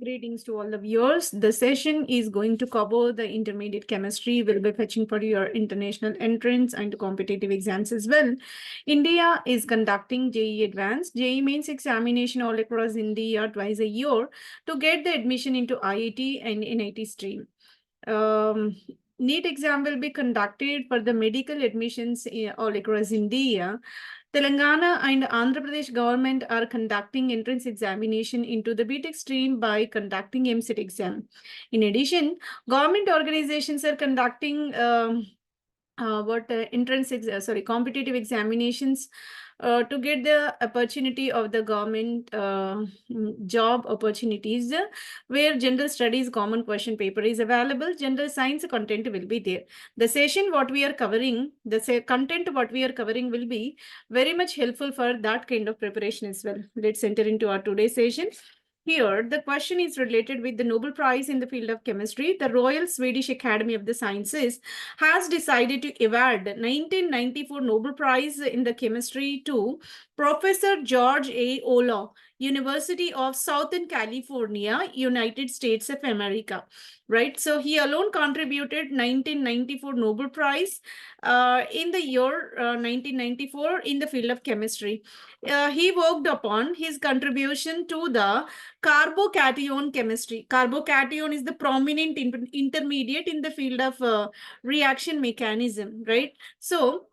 Greetings to all the viewers. The session is going to cover the intermediate chemistry. We'll be fetching for your international entrance and competitive exams as well. India is conducting JEE Advanced, JEE Mains examination all across India twice a year to get the admission into IIT and NIT stream. NEET exam will be conducted for the medical admissions all across India. Telangana and Andhra Pradesh government are conducting entrance examination into the BTech stream by conducting MCET exam. In addition, government organizations are conducting competitive examinations to get the opportunity of the government job opportunities where general studies common question paper is available, general science content will be there. The session what we are covering, content what we are covering will be very much helpful for that kind of preparation as well. Let's enter into our today's session. Here, the question is related with the Nobel Prize in the field of chemistry. The Royal Swedish Academy of the Sciences has decided to award 1994 Nobel Prize in the chemistry to Professor George A. Olah, University of Southern California, United States of America. Right, so he alone contributed 1994 Nobel Prize in the year 1994 in the field of chemistry. He worked upon his contribution to the carbocation chemistry. Carbocation is the prominent intermediate in the field of reaction mechanism, right? So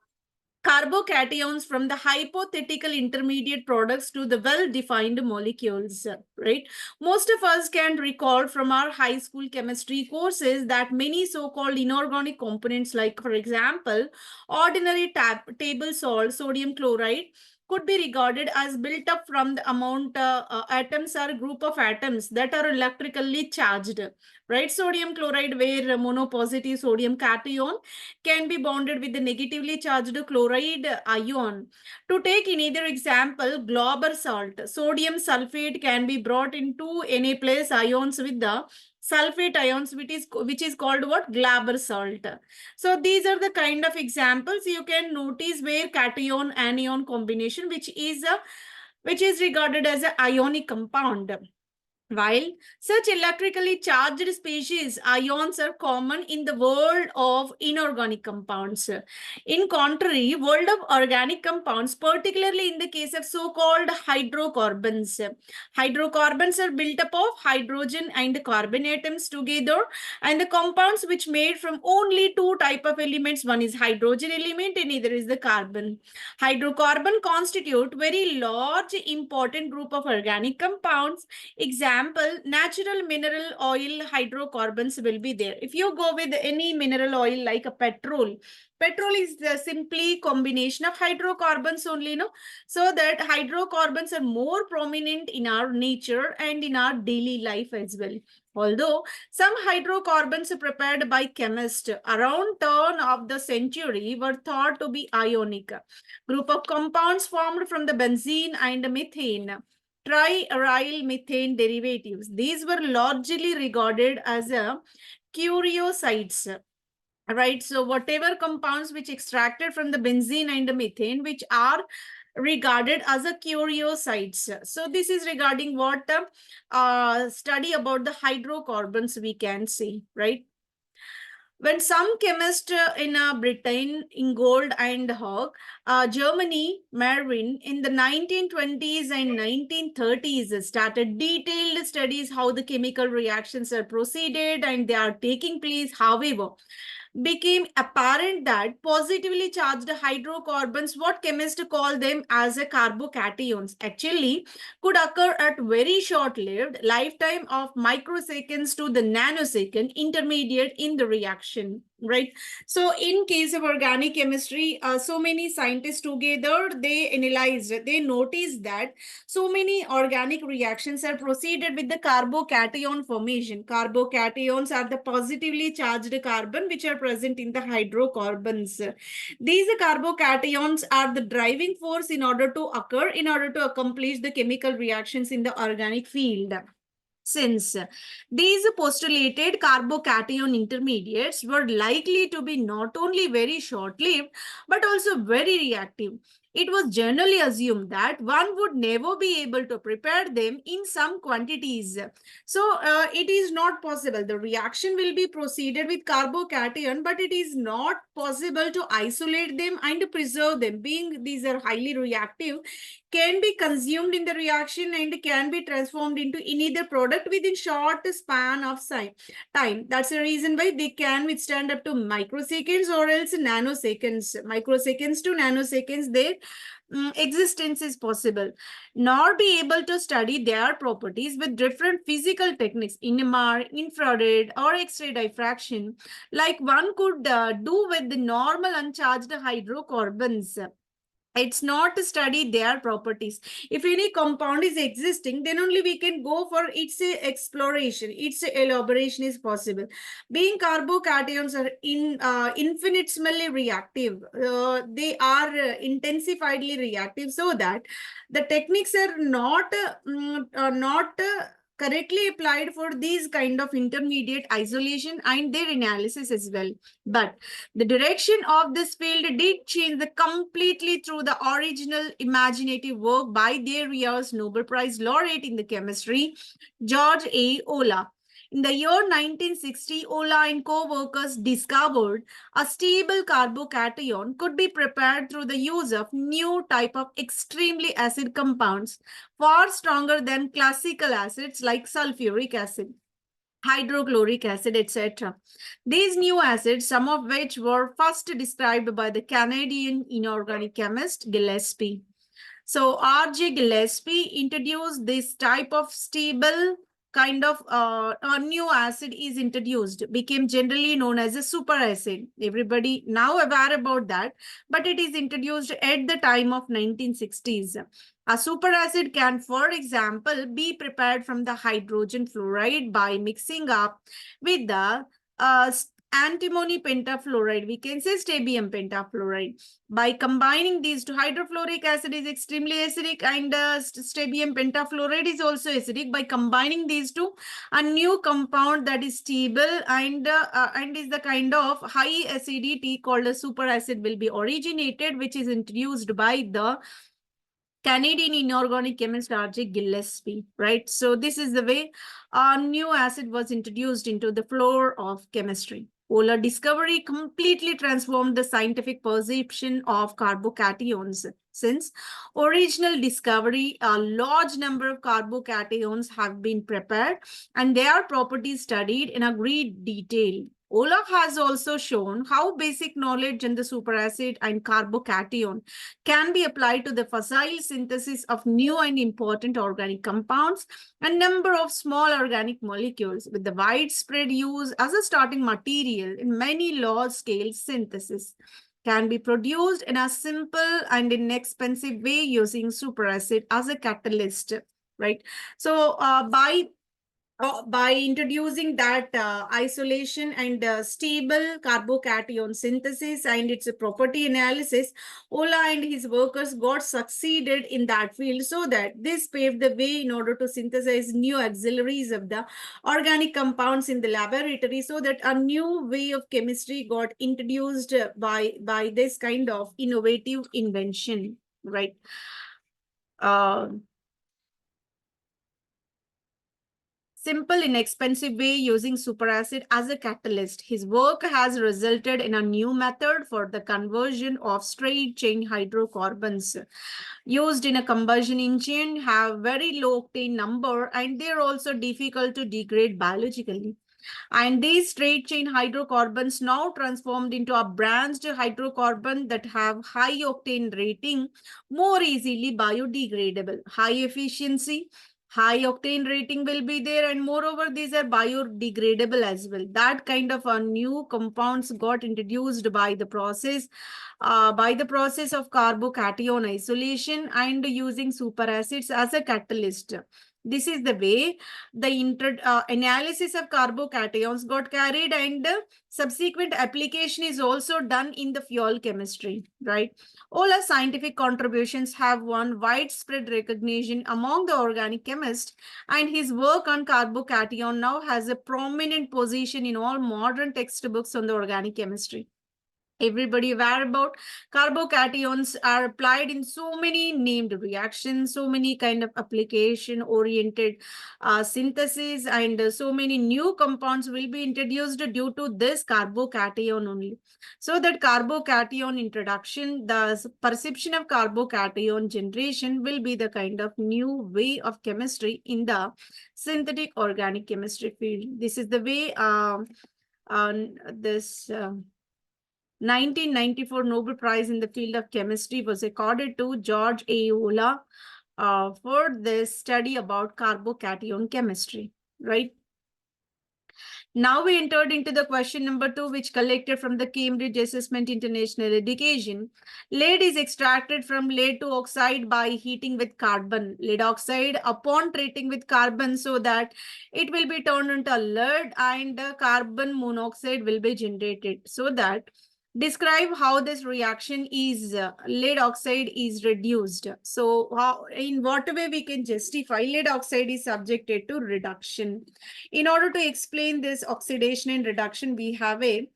carbocations from the hypothetical intermediate products to the well-defined molecules, right? Most of us can recall from our high school chemistry courses that many so-called inorganic components, like, for example, ordinary table salt, sodium chloride, could be regarded as built up from the amount atoms or group of atoms that are electrically charged, right? Sodium chloride, where monopositive sodium cation can be bonded with the negatively charged chloride ion. To take another example, Glauber salt, sodium sulfate can be brought into Na plus ions with the sulfate ions, which is called what? Glauber salt. So these are the kind of examples you can notice where cation anion combination, which is regarded as an ionic compound. While such electrically charged species, ions are common in the world of inorganic compounds. In contrary, world of organic compounds, particularly in the case of so-called hydrocarbons. Hydrocarbons are built up of hydrogen and carbon atoms together, and the compounds which made from only two type of elements, one is hydrogen element and other is the carbon. Hydrocarbon constitute very large important group of organic compounds. Example, natural mineral oil hydrocarbons will be there. If you go with any mineral oil like a petrol is simply combination of hydrocarbons only, no? So that hydrocarbons are more prominent in our nature and in our daily life as well. Although some hydrocarbons prepared by chemists around turn of the century were thought to be ionic. Group of compounds formed from the benzene and methane, triaryl methane derivatives. These were largely regarded as curiosides, right? So whatever compounds which extracted from the benzene and the methane, which are regarded as a curiosides. So this is regarding what study about the hydrocarbons we can see, right? When some chemists in Britain, Ingold and Hogg, Germany, Marvin, in the 1920s and 1930s started detailed studies how the chemical reactions are proceeded and they are taking place. However, became apparent that positively charged hydrocarbons, what chemists call them as a carbocations, actually could occur at very short-lived lifetime of microseconds to the nanosecond intermediate in the reaction, right? So in case of organic chemistry, so many scientists together, they analyzed, they noticed that so many organic reactions are proceeded with the carbocation formation. Carbocations are the positively charged carbon which are present in the hydrocarbons. These carbocations are the driving force in order to occur, in order to accomplish the chemical reactions in the organic field. Since these postulated carbocation intermediates were likely to be not only very short-lived, but also very reactive. it was generally assumed that one would never be able to prepare them in some quantities. So it is not possible. The reaction will be proceeded with carbocation, but it is not possible to isolate them and preserve them. Being these are highly reactive, can be consumed in the reaction and can be transformed into any other product within short span of time. That's the reason why they can withstand up to microseconds or else nanoseconds. Microseconds to nanoseconds, their existence is possible. Nor be able to study their properties with different physical techniques, NMR, infrared, or X-ray diffraction, like one could do with the normal uncharged hydrocarbons. It's not to study their properties. If any compound is existing, then only we can go for its exploration, its elaboration is possible. Being carbocations are infinitesimally reactive, they are intensifiedly reactive, so that the techniques are not correctly applied for these kind of intermediate isolation and their analysis as well. But the direction of this field did change completely through the original imaginative work by their year's Nobel Prize laureate in the chemistry, George A. Olah. In the year 1960, Olah and co-workers discovered a stable carbocation could be prepared through the use of new type of extremely acid compounds, far stronger than classical acids like sulfuric acid, hydrochloric acid, etc. These new acids, some of which were first described by the Canadian inorganic chemist Gillespie. So R.J. Gillespie introduced this type of stable kind of a new acid is introduced, became generally known as a superacid. Everybody now aware about that, but it is introduced at the time of 1960s. A superacid can, for example, be prepared from the hydrogen fluoride by mixing up with the antimony pentafluoride, we can say strontium pentafluoride. By combining these two, hydrofluoric acid is extremely acidic and strontium pentafluoride is also acidic. By combining these two, a new compound that is stable and is the kind of high acidity called a superacid will be originated, which is introduced by the Canadian inorganic chemist R.J. Gillespie, right? So this is the way a new acid was introduced into the floor of chemistry. Polar discovery completely transformed the scientific perception of carbocations. Since original discovery, a large number of carbocations have been prepared and their properties studied in a great detail. Olah has also shown how basic knowledge in the superacid and carbocation can be applied to the facile synthesis of new and important organic compounds and number of small organic molecules with the widespread use as a starting material in many large-scale synthesis can be produced in a simple and inexpensive way using superacid as a catalyst, right? So by introducing that isolation and stable carbocation synthesis and its property analysis, Olah and his workers got succeeded in that field, so that this paved the way in order to synthesize new auxiliaries of the organic compounds in the laboratory, so that a new way of chemistry got introduced by this kind of innovative invention, right? Simple, inexpensive way using superacid as a catalyst. His work has resulted in a new method for the conversion of straight chain hydrocarbons used in a combustion engine, have very low octane number, and they're also difficult to degrade biologically. And these straight chain hydrocarbons now transformed into a branched hydrocarbon that have high octane rating, more easily biodegradable, high efficiency, high octane rating will be there, and moreover these are biodegradable as well. That kind of a new compounds got introduced by the process of carbocation isolation and using superacids as a catalyst. This is the way the analysis of carbocations got carried, and subsequent application is also done in the fuel chemistry, right? All our scientific contributions have won widespread recognition among the organic chemists, and his work on carbocation now has a prominent position in all modern textbooks on the organic chemistry. Everybody aware about carbocations are applied in so many named reactions, so many kind of application oriented synthesis, and so many new compounds will be introduced due to this carbocation only. So that carbocation introduction, the perception of carbocation generation will be the kind of new way of chemistry in the synthetic organic chemistry field. This is the way this 1994 Nobel Prize in the field of chemistry was accorded to George Aiola for this study about carbocation chemistry, right? Now we entered into the question number 2, which collected from the Cambridge Assessment International Education. Lead is extracted from lead to oxide by heating with carbon. Lead oxide upon treating with carbon so that it will be turned into lead and carbon monoxide will be generated. So that describe how this reaction is lead oxide is reduced. So how, in what way we can justify lead oxide is subjected to reduction? In order to explain this oxidation and reduction, we have a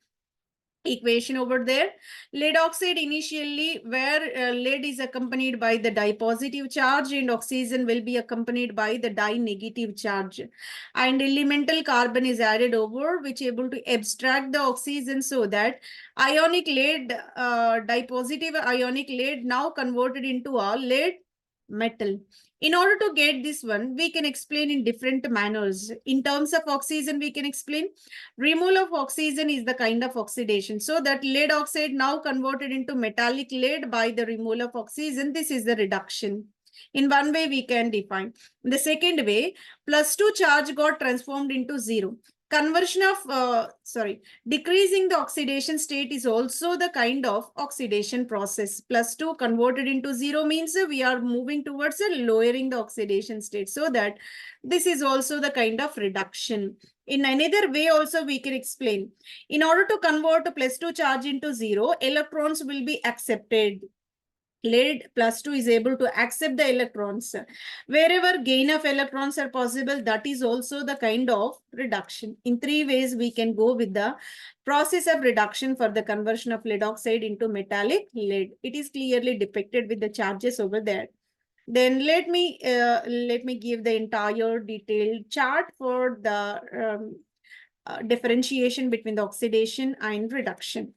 equation over there. Lead oxide initially where lead is accompanied by the dye positive charge and oxygen will be accompanied by the dye negative charge, and elemental carbon is added over which able to abstract the oxygen, so that ionic lead dye positive ionic lead now converted into a lead metal. In order to get this one, we can explain in different manners. In terms of oxygen, we can explain removal of oxygen is the kind of oxidation. So that lead oxide now converted into metallic lead by the removal of oxygen. This is the reduction. In one way, we can define. In the second way, +2 charge got transformed into 0. Conversion of, decreasing the oxidation state is also the kind of oxidation process. +2 converted into 0 means we are moving towards lowering the oxidation state. So that this is also the kind of reduction. In another way also we can explain. In order to convert a +2 charge into 0, electrons will be accepted. Lead +2 is able to accept the electrons. Wherever gain of electrons are possible, that is also the kind of reduction. In 3 ways, we can go with the process of reduction for the conversion of lead oxide into metallic lead. It is clearly depicted with the charges over there. Then let me give the entire detailed chart for the differentiation between the oxidation and reduction.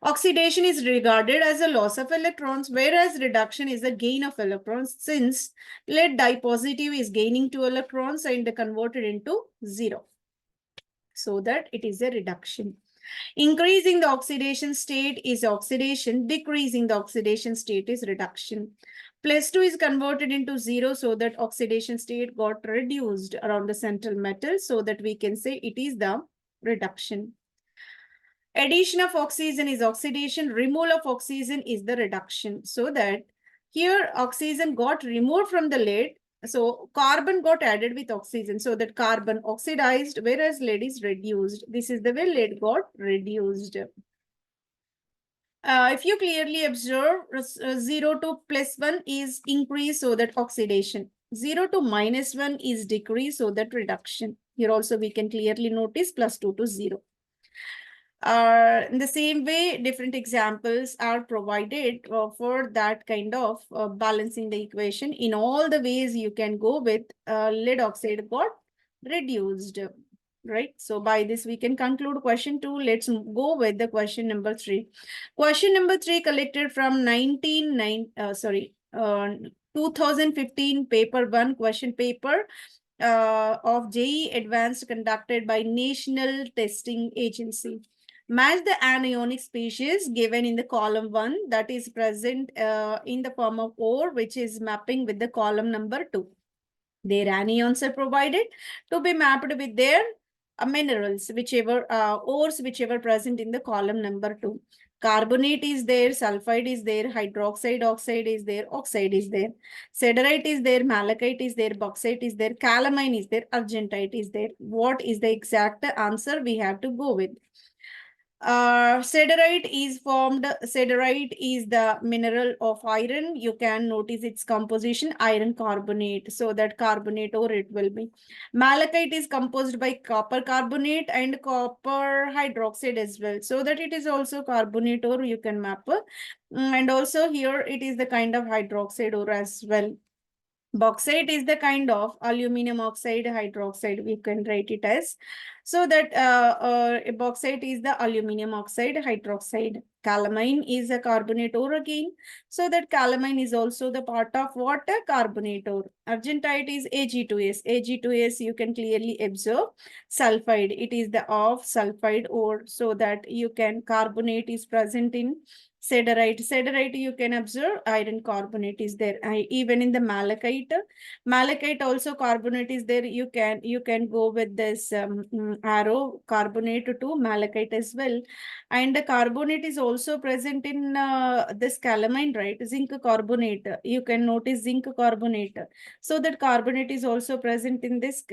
Oxidation is regarded as a loss of electrons, whereas reduction is a gain of electrons, since lead dye positive is gaining 2 electrons and converted into 0. So that it is a reduction. Increasing the oxidation state is oxidation, decreasing the oxidation state is reduction. +2 is converted into 0, so that oxidation state got reduced around the central metal, so that we can say it is the reduction. Addition of oxygen is oxidation, removal of oxygen is the reduction. So that here oxygen got removed from the lead, so carbon got added with oxygen, so that carbon oxidized, whereas lead is reduced. This is the way lead got reduced. If you clearly observe, 0 to +1 is increase, so that oxidation. 0 to -1 is decrease, so that reduction. Here also we can clearly notice +2 to 0. In the same way, different examples are provided for that kind of balancing the equation. In all the ways you can go with lead oxide got reduced, right? So by this we can conclude question 2. Let's go with the question number 3. Question number 3 collected from 2015 paper 1 question paper of JEE Advanced conducted by National Testing Agency. Match the anionic species given in the column 1 that is present in the form of ore, which is mapping with the column number 2. Their anions are provided to be mapped with their minerals, whichever ores, whichever present in the column number 2. Carbonate is there, sulfide is there, hydroxide, oxide is there, oxide is there, siderite is there, malachite is there, bauxite is there, calamine is there, argentite is there. What is the exact answer we have to go with? Siderite is formed. Siderite is the mineral of iron. You can notice its composition, iron carbonate. So that carbonate or it will be. Malachite is composed by copper carbonate and copper hydroxide as well. So that it is also carbonate or you can map. And also here it is the kind of hydroxide ore as well. Bauxite is the kind of aluminum oxide hydroxide, we can write it as. So that bauxite is the aluminum oxide hydroxide. Calamine is a carbonate ore again. So that calamine is also the part of what? A carbonate ore. Argentite is Ag2S. Ag2S you can clearly observe. Sulfide, it is the of sulfide ore. So that you can, carbonate is present in Siderite. Siderite, you can observe iron carbonate is there. Even in the malachite, malachite also carbonate is there. You can go with this arrow carbonate to malachite as well. And the carbonate is also present in this calamine, right? Zinc carbonate. You can notice zinc carbonate. So that carbonate is also present in this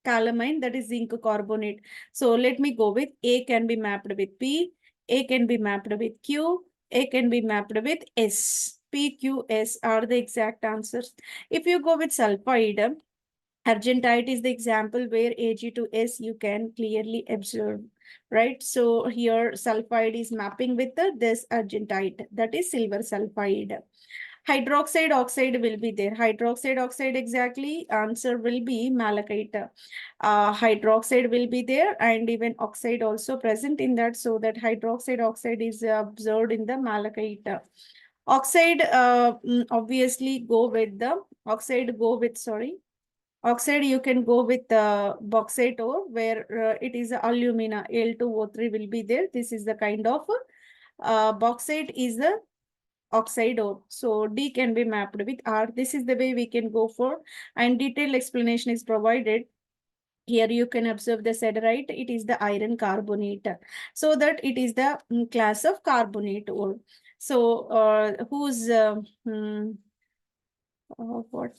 calamine, that is zinc carbonate. So let me go with A can be mapped with P. A can be mapped with Q, A can be mapped with S. P, Q, S are the exact answers. If you go with sulfide, argentite is the example where Ag to S you can clearly observe, right? So here sulfide is mapping with this argentite, that is silver sulfide. Hydroxide oxide will be there. Hydroxide oxide exactly answer will be malachite. Hydroxide will be there and even oxide also present in that. So that hydroxide oxide is observed in the malachite. Oxide obviously go with the oxide go with sorry. Oxide you can go with bauxite ore where it is alumina Al2O3 will be there. This is the kind of bauxite is the oxide ore. So D can be mapped with R. This is the way we can go for, and detailed explanation is provided. Here you can observe the siderite. It is the iron carbonate. So that it is the class of carbonate ore. So whose what?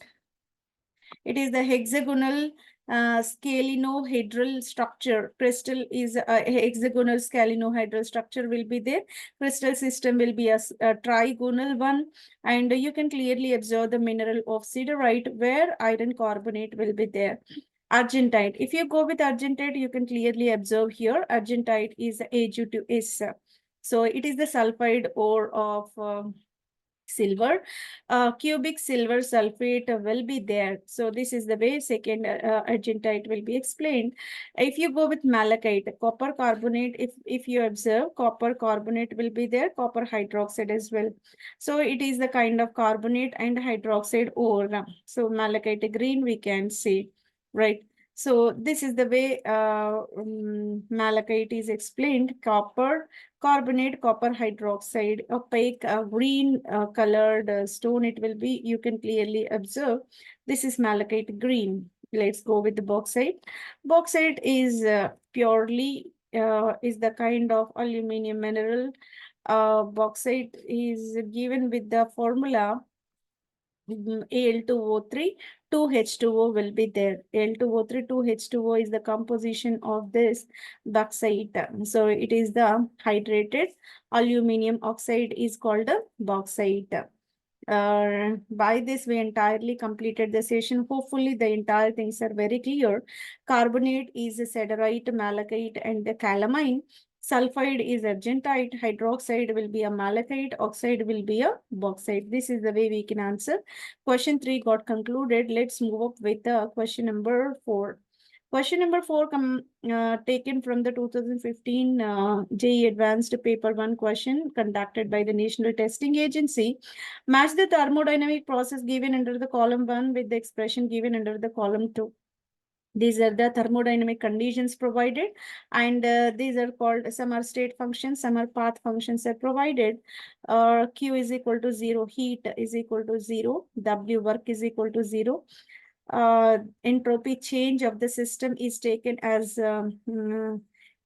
It is the hexagonal scalenohedral structure. Crystal is a hexagonal scalenohedral structure will be there. Crystal system will be a trigonal one. And you can clearly observe the mineral of siderite where iron carbonate will be there. Argentite. If you go with argentite, you can clearly observe here. Argentite is Ag2S. So it is the sulfide ore of silver. Cubic silver sulfate will be there. So this is the way second argentite will be explained. If you go with malachite, copper carbonate, if you observe, copper carbonate will be there, copper hydroxide as well. So it is the kind of carbonate and hydroxide ore. So malachite green we can see, right? So this is the way malachite is explained. Copper carbonate, copper hydroxide, opaque green colored stone it will be. You can clearly observe. This is malachite green. Let's go with the bauxite. Bauxite is purely is the kind of aluminum mineral. Bauxite is given with the formula Al2O3, 2H2O will be there. Al2O3, 2H2O is the composition of this bauxite. So it is the hydrated aluminum oxide is called a bauxite. By this, we entirely completed the session. Hopefully, the entire things are very clear. Carbonate is a siderite, malachite, and the calamine. Sulfide is argentite, hydroxide will be a malachite, oxide will be a bauxite. This is the way we can answer. Question 3 got concluded. Let's move up with the question number 4. Question number 4 taken from the 2015 JEE Advanced Paper 1 question conducted by the National Testing Agency. Match the thermodynamic process given under the column 1 with the expression given under the column 2. These are the thermodynamic conditions provided, and these are called, some are state functions, some are path functions are provided. Q is equal to 0, heat is equal to 0, W work is equal to 0. Entropy change of the system is taken as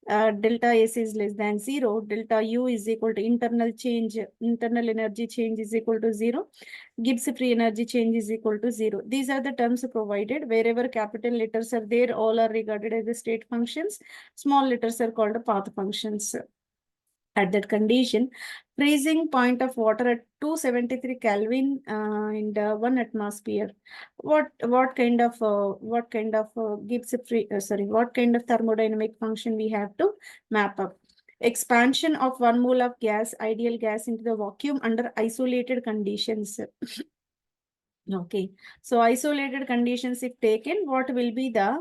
delta S is less than 0, delta U is equal to internal energy change is equal to 0, Gibbs free energy change is equal to 0. These are the terms provided. Wherever capital letters are there, all are regarded as the state functions. Small letters are called path functions. At that condition, freezing point of water at 273 Kelvin and 1 atmosphere. What kind of Gibbs free what kind of thermodynamic function we have to map up? Expansion of 1 mole of gas, ideal gas, into the vacuum under isolated conditions. Okay, so isolated conditions if taken, what will be the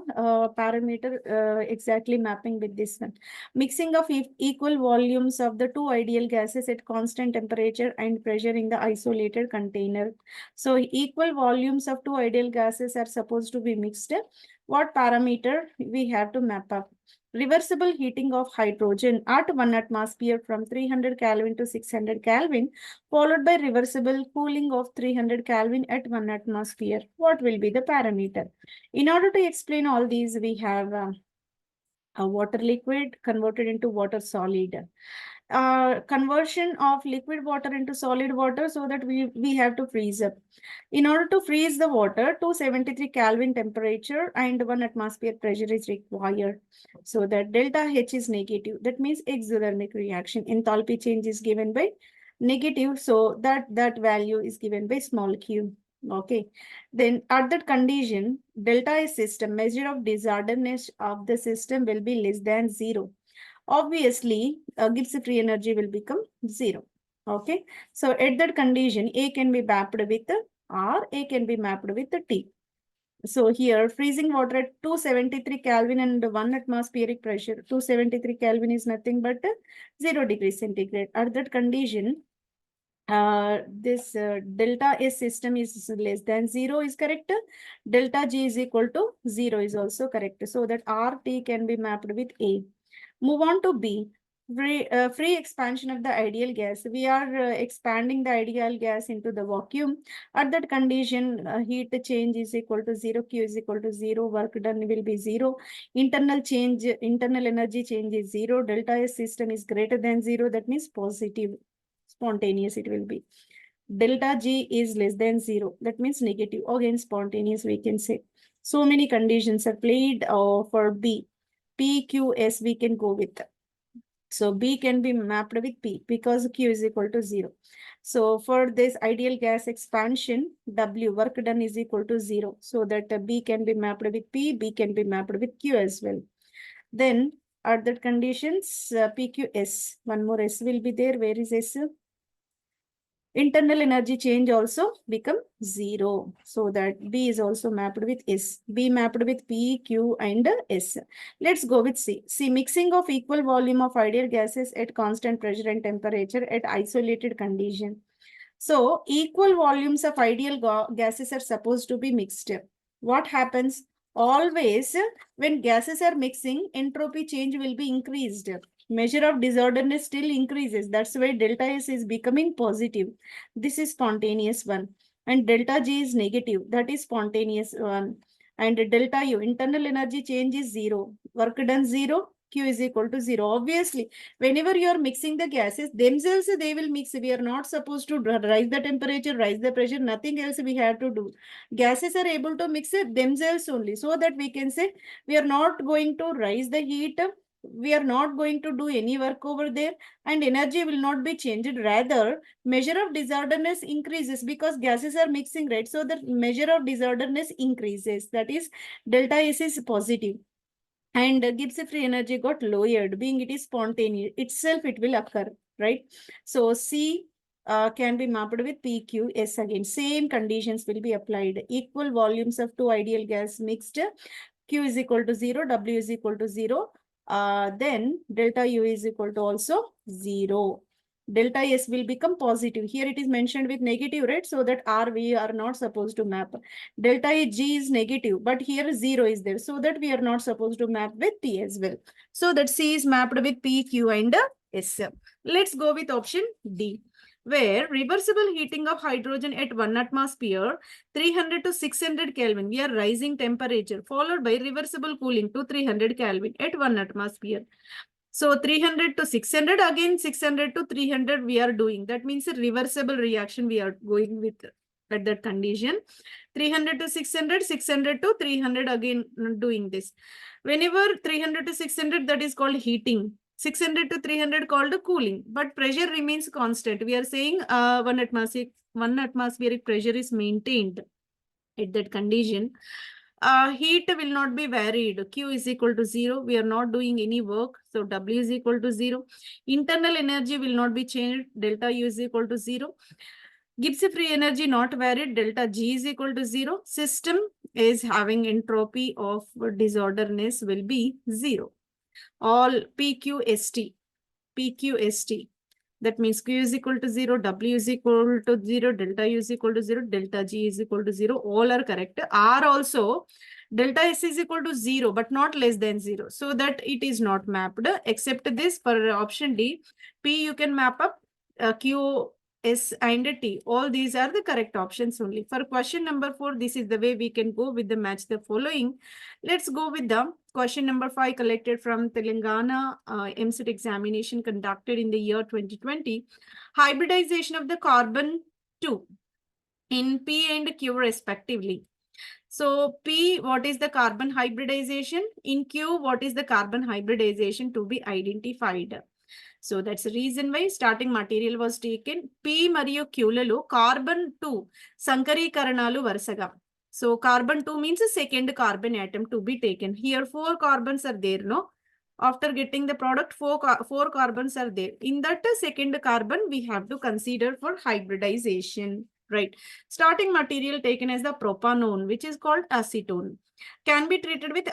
parameter exactly mapping with this one? Mixing of equal volumes of the two ideal gases at constant temperature and pressure in the isolated container. So equal volumes of two ideal gases are supposed to be mixed. What parameter we have to map up? Reversible heating of hydrogen at 1 atmosphere from 300 Kelvin to 600 Kelvin, followed by reversible cooling of 300 Kelvin at 1 atmosphere. What will be the parameter? In order to explain all these, we have a water liquid converted into water solid. Conversion of liquid water into solid water, so that we have to freeze up. In order to freeze the water, 273 Kelvin temperature and 1 atmosphere pressure is required. So that delta H is negative. That means exothermic reaction. Enthalpy change is given by negative. So that value is given by small q. Okay. Then at that condition, delta S system, measure of disorderness of the system will be less than 0. Obviously, Gibbs free energy will become 0. Okay. So at that condition, A can be mapped with R, A can be mapped with T. So here, freezing water at 273 Kelvin and 1 atmospheric pressure. 273 Kelvin is nothing but 0 degrees centigrade. At that condition, this delta S system is less than 0 is correct. Delta G is equal to 0 is also correct. So that RT can be mapped with A. Move on to B. Free expansion of the ideal gas. We are expanding the ideal gas into the vacuum. At that condition, heat change is equal to 0, Q is equal to 0, work done will be 0. Internal energy change is 0. Delta S system is greater than 0. That means positive, spontaneous it will be. Delta G is less than 0. That means negative. Again, spontaneous we can say. So many conditions are played for B. P, Q, S we can go with. So B can be mapped with P because Q is equal to 0. So for this ideal gas expansion, W work done is equal to 0. So that B can be mapped with P, B can be mapped with Q as well. Then at that conditions, PQS, one more S will be there. Where is S? Internal energy change also become 0. So that B is also mapped with S. B mapped with P, Q and S. Let's go with C. C, mixing of equal volume of ideal gases at constant pressure and temperature at isolated condition. So equal volumes of ideal gases are supposed to be mixed. What happens? Always when gases are mixing, entropy change will be increased. Measure of disorderness still increases. That's why delta S is becoming positive. This is spontaneous one. And delta G is negative. That is spontaneous one. And delta U, internal energy change is 0. Work done 0. Q is equal to 0. Obviously, whenever you are mixing the gases, themselves they will mix. We are not supposed to rise the temperature, rise the pressure, nothing else we have to do. Gases are able to mix it themselves only. So that we can say we are not going to rise the heat. We are not going to do any work over there and energy will not be changed. Rather, measure of disorderness increases because gases are mixing, right? So the measure of disorderness increases. That is delta S is positive. And Gibbs free energy got lowered, being it is spontaneous itself, it will occur, right? So C can be mapped with PQS again. Same conditions will be applied. Equal volumes of two ideal gas mixed. Q is equal to 0, W is equal to 0. Then delta U is equal to also 0. Delta S will become positive. Here it is mentioned with negative, right? So that R we are not supposed to map. Delta G is negative, but here 0 is there. So that we are not supposed to map with P as well. So that C is mapped with P, Q and S. Let's go with option D, where reversible heating of hydrogen at 1 atmosphere, 300 to 600 Kelvin, we are rising temperature, followed by reversible cooling to 300 Kelvin at 1 atmosphere. So 300 to 600, again 600 to 300 we are doing. That means a reversible reaction we are going with at that condition. 300 to 600, 600 to 300 again doing this. Whenever 300 to 600, that is called heating. 600 to 300 called cooling, but pressure remains constant. We are saying 1 atmospheric pressure is maintained at that condition. Heat will not be varied. Q is equal to 0. We are not doing any work. So W is equal to 0. Internal energy will not be changed. Delta U is equal to 0. Gibbs free energy not varied. Delta G is equal to 0. System is having entropy of disorderness will be 0. All PQST. PQST. That means Q is equal to 0, W is equal to 0, delta U is equal to 0, delta G is equal to 0. All are correct. R also, delta S is equal to 0, but not less than 0. So that it is not mapped. Except this for option D, P you can map up, Q, S and T. All these are the correct options only. For question number 4, this is the way we can go with the match the following. Let's go with the question number 5 collected from Telangana MCET examination conducted in the year 2020. Hybridization of the carbon-2 in P and Q respectively. So P, what is the carbon hybridization? In Q, what is the carbon hybridization to be identified? So that's the reason why starting material was taken. P మరియు Qలలో carbon-2 సంకరీకరణాలు వరుసగా. So carbon-2 means the second carbon atom to be taken. Here 4 carbons are there, no? After getting the product, 4 carbons are there. In that second carbon, we have to consider for hybridization, right? Starting material taken as the propanone, which is called acetone, can be treated with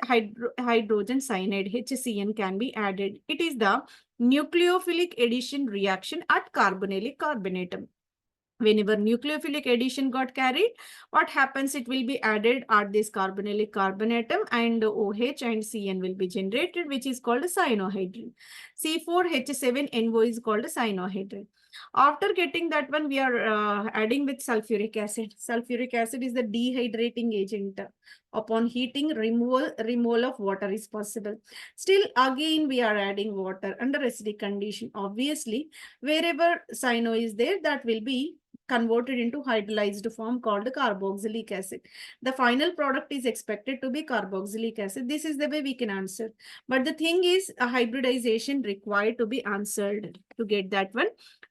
hydrogen cyanide, HCN can be added. It is the nucleophilic addition reaction at carbonylic carbonatum. Whenever nucleophilic addition got carried, what happens? It will be added at this carbonylic carbonatum and OH and CN will be generated, which is called a cyanohydrin. C4H7NO is called a cyanohydrin. After getting that one, we are adding with sulfuric acid. Sulfuric acid is the dehydrating agent. Upon heating, removal of water is possible. Still, again, we are adding water under acidic condition. Obviously, wherever cyano is there, that will be converted into hydrolyzed form called carboxylic acid. The final product is expected to be carboxylic acid. This is the way we can answer. But the thing is, a hybridization required to be answered. To get that one,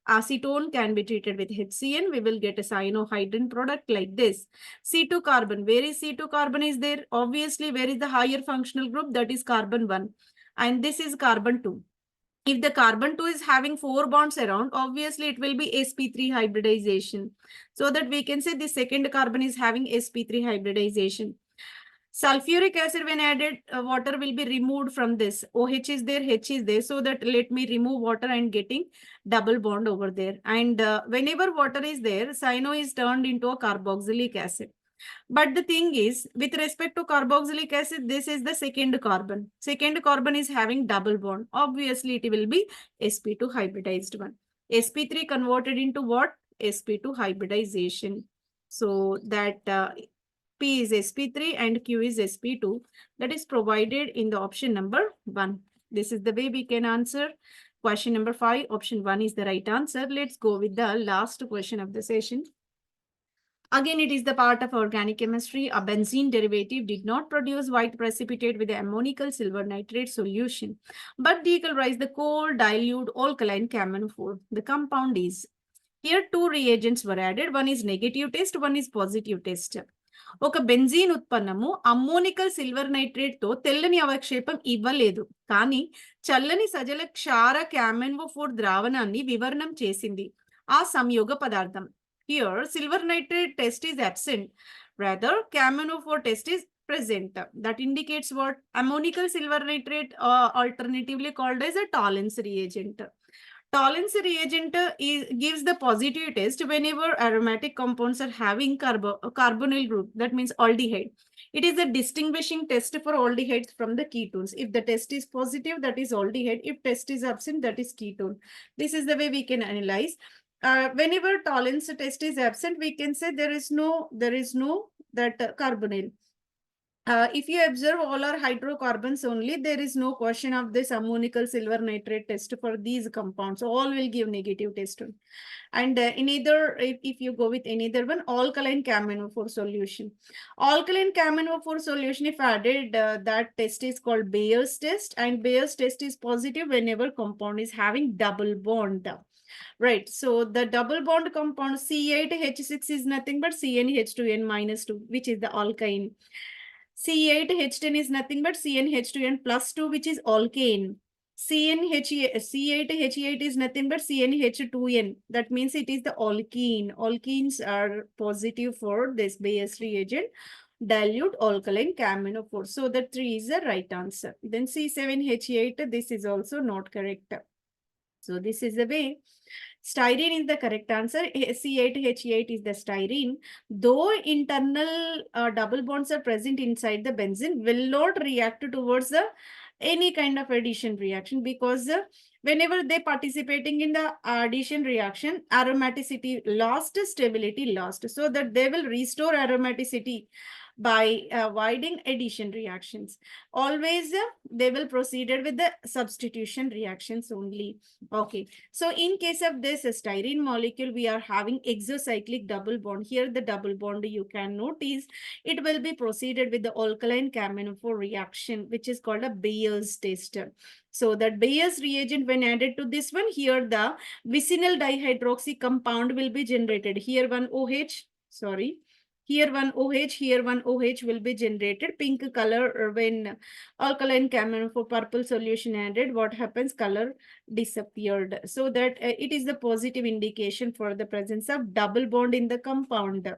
acetone can be treated with HCN. We will get a cyanohydrin product like this. C2 carbon. Where is C2 carbon is there? Obviously, where is the higher functional group? That is carbon 1. And this is carbon 2. If the carbon-2 is having 4 bonds around, obviously it will be sp3 hybridization. So that we can say the second carbon is having sp3 hybridization. Sulfuric acid, when added, water will be removed from this. OH is there, H is there. So that let me remove water and getting double bond over there. And whenever water is there, cyano is turned into a carboxylic acid. But the thing is, with respect to carboxylic acid, this is the second carbon. Second carbon is having double bond. Obviously, it will be sp2 hybridized one. sp3 converted into what? sp2 hybridization. So that P is sp3 and Q is sp2. That is provided in the option number 1. This is the way we can answer question number 5. Option 1 is the right answer. Let's go with the last question of the session. Again, it is the part of organic chemistry. A benzene derivative did not produce white precipitate with the ammonical silver nitrate solution, but decolorized the cold, dilute, alkaline camphor. The compound is. Here, 2 reagents were added. One is negative test, one is positive test. ఒక benzene ఉత్పన్నము అమ్మోనికల్ silver nitrate తో తెల్లని అవక్షేపం ఇవ్వలేదు, కానీ చల్లని సజల క్షార క్యామెన్వోఫోర్ ద్రావణాన్ని వివరణం చేసింది ఆ సంయోగ పదార్థం. Here, silver nitrate test is absent. Rather, camphor test is present. That indicates what? Ammonical silver nitrate, alternatively called as a Tollens reagent. Tollens reagent gives the positive test whenever aromatic compounds are having carbonyl group. That means aldehyde. It is a distinguishing test for aldehydes from the ketones. If the test is positive, that is aldehyde. If test is absent, that is ketone. This is the way we can analyze. Whenever Tollens test is absent, we can say there is no that carbonyl. If you observe all are hydrocarbons only, there is no question of this ammonical silver nitrate test for these compounds. All will give negative test. And in either, if you go with any other one, alkaline CaMnO4 solution. Alkaline CaMnO4 solution, if added, that test is called Bayer's test, and Bayer's test is positive whenever compound is having double bond. Right, so the double bond compound C8H6 is nothing but CnH2n minus 2, which is the alkyne. C8H10 is nothing but CnH2n plus 2, which is alkane. C8H8 is nothing but CnH2n. That means it is the alkene. Alkenes are positive for this Bayes reagent. Dilute alkaline CaMnO4. So the 3 is the right answer. Then C7H8, this is also not correct. So this is the way. Styrene is the correct answer. C8H8 is the styrene. Though internal double bonds are present inside the benzene, will not react towards the any kind of addition reaction, because whenever they participating in the addition reaction, aromaticity lost, stability lost. So that they will restore aromaticity by avoiding addition reactions. Always they will proceed with the substitution reactions only. Okay, so in case of this styrene molecule, we are having exocyclic double bond. Here the double bond you can notice, it will be proceeded with the alkaline CaMnO4 reaction, which is called a Bayer's test. So that Bayer's reagent, when added to this one, here the vicinal dihydroxy compound will be generated. Here one OH, sorry. Here one OH, here one OH will be generated. Pink color when alkaline CaMnO4 purple solution added, what happens? Color disappeared. So that it is the positive indication for the presence of double bond in the compound.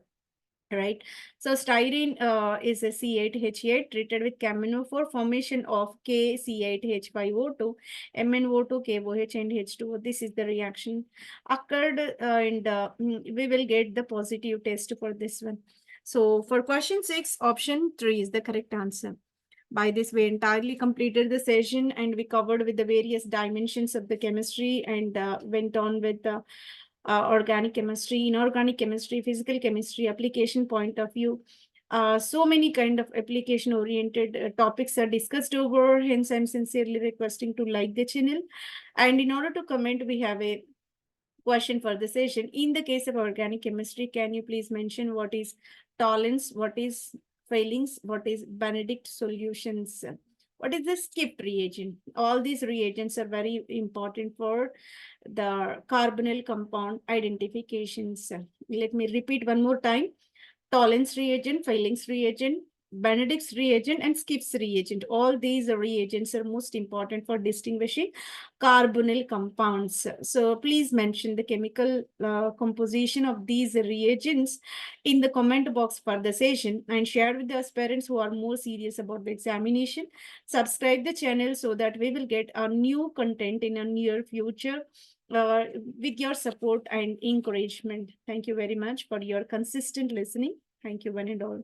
Right. So styrene is a C8H8 treated with CaMnO4, formation of KC8H5O2, MnO2, KOH and H2O. This is the reaction occurred and we will get the positive test for this one. So for question 6, option 3 is the correct answer. By this, we entirely completed the session and we covered with the various dimensions of the chemistry and went on with the organic chemistry, inorganic chemistry, physical chemistry, application point of view. So many kind of application oriented topics are discussed over. Hence, I'm sincerely requesting to like the channel. And in order to comment, we have a question for the session. In the case of organic chemistry, can you please mention what is Tollens, what is Fehling's, what is Benedict solutions? What is the skip reagent? All these reagents are very important for the carbonyl compound identifications. Let me repeat one more time. Tollens reagent, Fehling's reagent, Benedict's reagent, and Skip's reagent. All these reagents are most important for distinguishing carbonyl compounds. So please mention the chemical composition of these reagents in the comment box for the session and share with the aspirants who are more serious about the examination. Subscribe the channel so that we will get a new content in a near future with your support and encouragement. Thank you very much for your consistent listening. Thank you one and all.